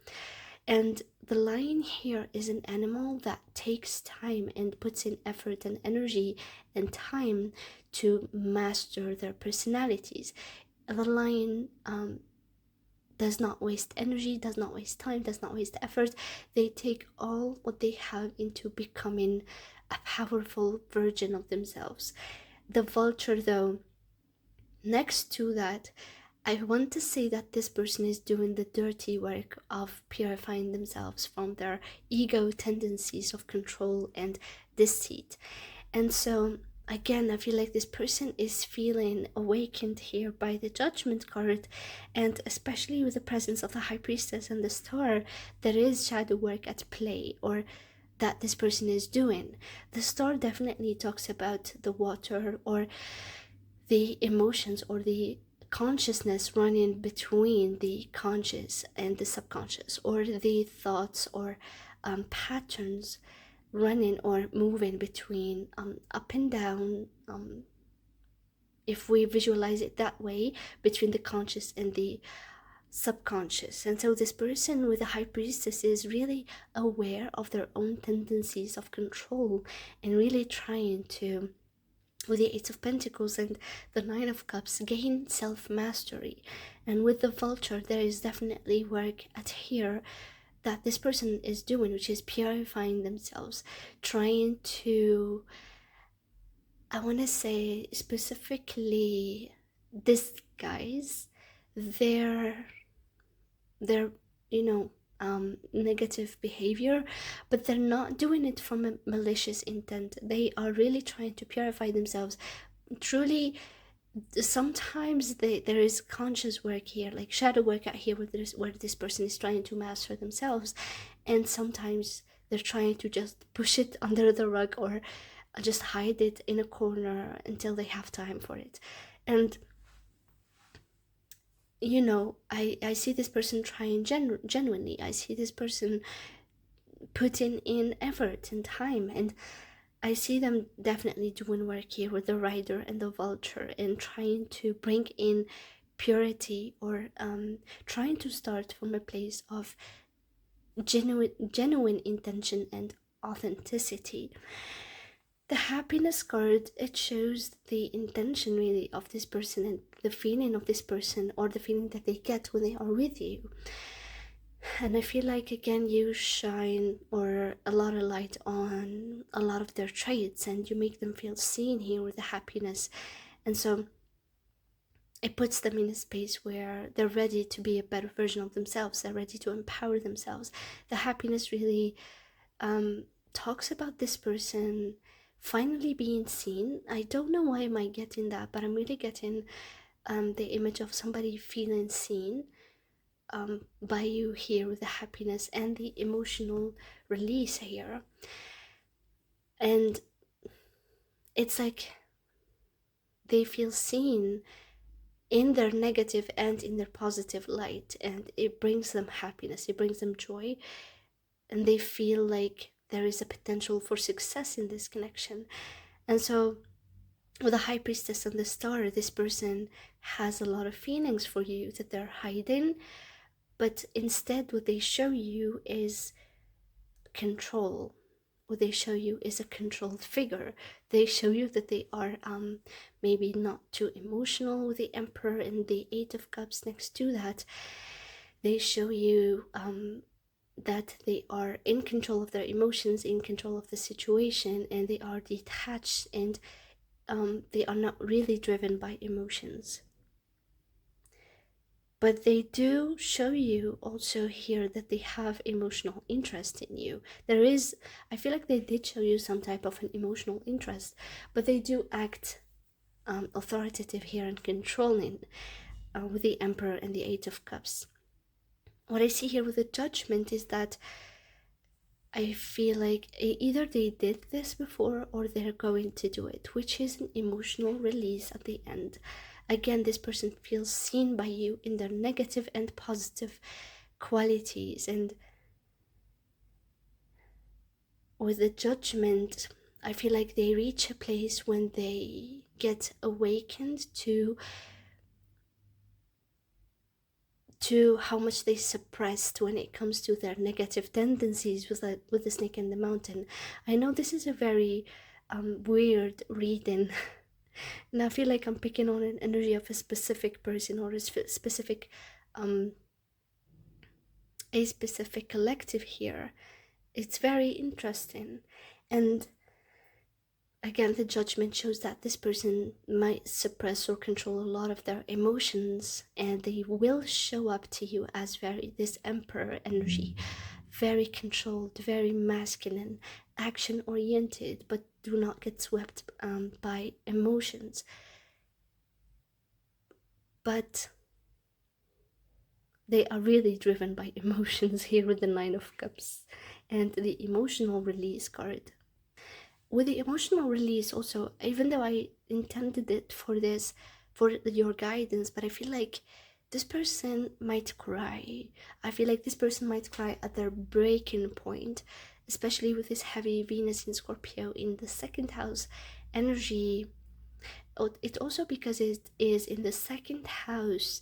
And the lion here is an animal that takes time and puts in effort and energy and time to master their personalities. The lion does not waste energy, does not waste time, does not waste effort. They take all what they have into becoming a powerful version of themselves. The vulture, though, next to that, I want to say that this person is doing the dirty work of purifying themselves from their ego tendencies of control and deceit. And so, again, I feel like this person is feeling awakened here by the Judgment card, and especially with the presence of the High Priestess and the Star, there is shadow work at play, or that this person is doing. The Star definitely talks about the water, or the emotions, or the consciousness running between the conscious and the subconscious, or the thoughts or patterns running or moving between up and down, if we visualize it that way, between the conscious and the subconscious. And so this person with the High Priestess is really aware of their own tendencies of control, and really trying to, with the Eight of Pentacles and the Nine of Cups, gain self-mastery. And with the vulture, there is definitely work at here that this person is doing, which is purifying themselves, trying to, I want to say specifically, disguise their negative behavior, but they're not doing it from a malicious intent. They are really trying to purify themselves. Truly, sometimes there is conscious work here, like shadow work out here, where this person is trying to master themselves, and sometimes they're trying to just push it under the rug, or just hide it in a corner until they have time for it. And I see this person trying genuinely. I see this person putting in effort and time, and I see them definitely doing work here with the Rider and the Vulture, and trying to bring in purity, or trying to start from a place of genuine intention and authenticity. The Happiness card, it shows the intention really of this person, and the feeling of this person, or the feeling that they get when they are with you. And I feel like, again, you shine or a lot of light on a lot of their traits, and you make them feel seen here with the Happiness. And so it puts them in a space where they're ready to be a better version of themselves. They're ready to empower themselves. The Happiness really talks about this person finally being seen. I don't know why am I getting that, but I'm really getting the image of somebody feeling seen by you here with the Happiness and the emotional release here. And it's like they feel seen in their negative and in their positive light, and it brings them happiness, it brings them joy, and they feel like there is a potential for success in this connection. And so with the High Priestess and the Star, this person has a lot of feelings for you that they're hiding, but instead what they show you is control. What they show you is a controlled figure. They show you that they are maybe not too emotional with the Emperor and the Eight of Cups next to that. They show you that they are in control of their emotions, in control of the situation, and they are detached, and they are not really driven by emotions. But they do show you also here that they have emotional interest in you. I feel like they did show you some type of an emotional interest, but they do act authoritative here and controlling with the Emperor and the Eight of Cups. What I see here with the Judgment is that I feel like either they did this before or they're going to do it, which is an emotional release at the end. Again, this person feels seen by you in their negative and positive qualities. And with the Judgment, I feel like they reach a place when they get awakened to how much they suppressed when it comes to their negative tendencies with the snake and the mountain. I know this is a very weird reading, and I feel like I'm picking on an energy of a specific person or a specific collective here. It's very interesting, and again, the judgment shows that this person might suppress or control a lot of their emotions, and they will show up to you as this emperor energy, very controlled, very masculine, action oriented, but do not get swept by emotions. But they are really driven by emotions here with the Nine of Cups and the emotional release card. With the emotional release also, even though I intended it for your guidance, but I feel like this person might cry. I feel like this person might cry at their breaking point, especially with this heavy Venus in Scorpio in the second house energy. It also because it is in the second house.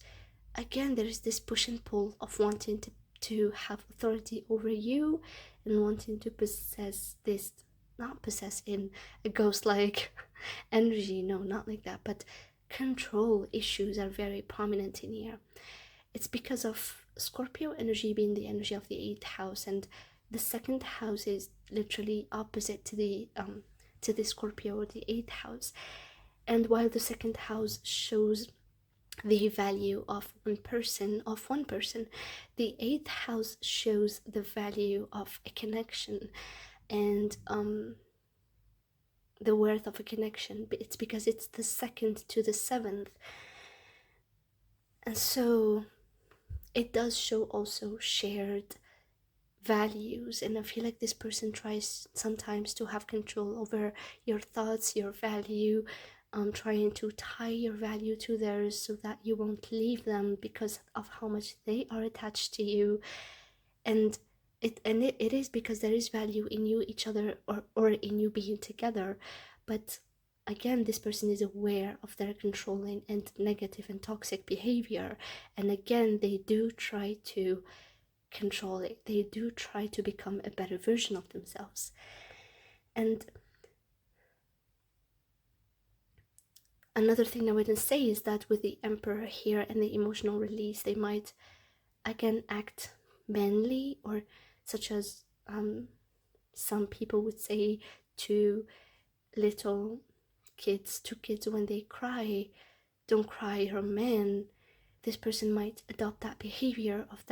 Again, there is this push and pull of wanting to have authority over you and wanting to possess this, not possess in a ghost-like energy, no, not like that, but control issues are very prominent in here. It's because of Scorpio energy being the energy of the 8th house, and the second house is literally opposite to the Scorpio or the 8th house. And while the second house shows the value of one person, the 8th house shows the value of a connection and the worth of a connection. It's because it's the 2nd to the 7th, and so it does show also shared values. And I feel like this person tries sometimes to have control over your thoughts, your value, trying to tie your value to theirs so that you won't leave them because of how much they are attached to you. And it is because there is value in you, each other, or in you being together. But again, this person is aware of their controlling and negative and toxic behavior, and again, they do try to control it. They do try to become a better version of themselves. And another thing I wouldn't say is that with the Emperor here and the emotional release, they might again act manly, or such as some people would say to little kids, when they cry, don't cry, you're a man. This person might adopt that behavior of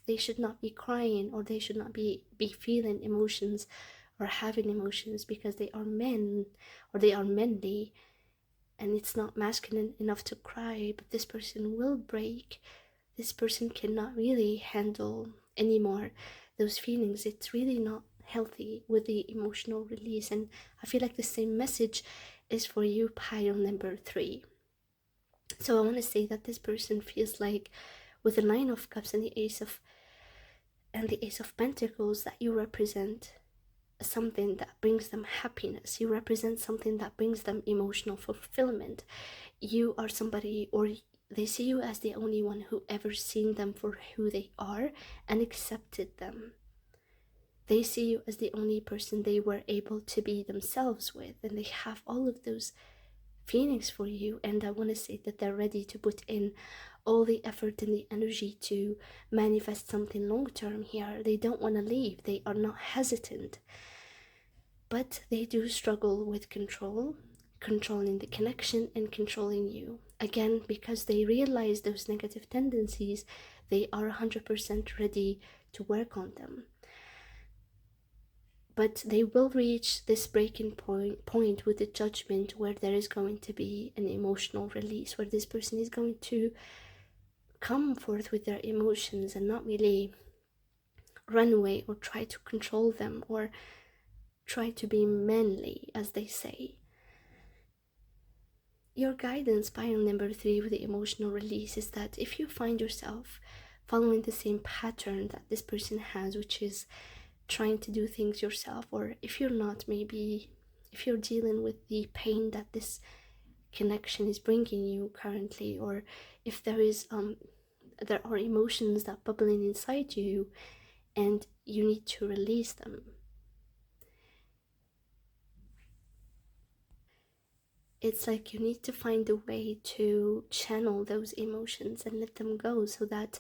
they should not be crying, or they should not be feeling emotions or having emotions because they are men, or they are manly, and it's not masculine enough to cry. But this person will break. This person cannot really handle anymore those feelings. It's really not healthy with the emotional release. And I feel like the same message is for you, pile number 3. So I want to say that this person feels like, with the 9 of Cups and the Ace of Pentacles, that you represent something that brings them happiness. You represent something that brings them emotional fulfillment. You are somebody, or they see you as the only one who ever seen them for who they are and accepted them. They see you as the only person they were able to be themselves with, and they have all of those feelings for you. And I want to say that they're ready to put in all the effort and the energy to manifest something long-term here. They don't want to leave. They are not hesitant, but they do struggle with controlling the connection and controlling you. Again, because they realize those negative tendencies, they are 100% ready to work on them. But they will reach this breaking point with the Judgment, where there is going to be an emotional release, where this person is going to come forth with their emotions and not really run away or try to control them or try to be manly, as they say. Your guidance, pile number 3, with the emotional release, is that if you find yourself following the same pattern that this person has, which is trying to do things yourself, or if you're not, maybe if you're dealing with the pain that this connection is bringing you currently, or if there are emotions that bubbling inside you and you need to release them. It's like you need to find a way to channel those emotions and let them go so that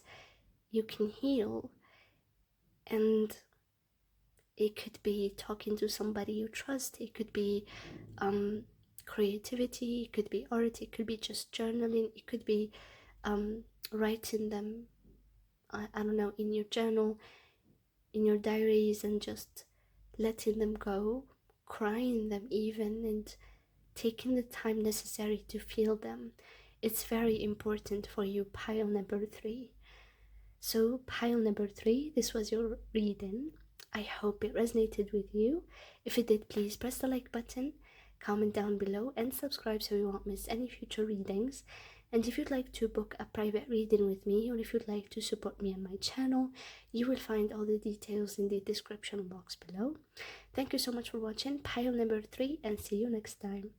you can heal. And it could be talking to somebody you trust, it could be creativity, it could be art, it could be just journaling, it could be writing them, I don't know, in your journal, in your diaries, and just letting them go, crying them even, and taking the time necessary to feel them. It's very important for you, pile number 3. So pile number 3, this was your reading. I hope it resonated with you. If it did, please press the like button, comment down below, and subscribe so you won't miss any future readings. And if you'd like to book a private reading with me, or if you'd like to support me on my channel, you will find all the details in the description box below. Thank you so much for watching pile number 3, and see you next time.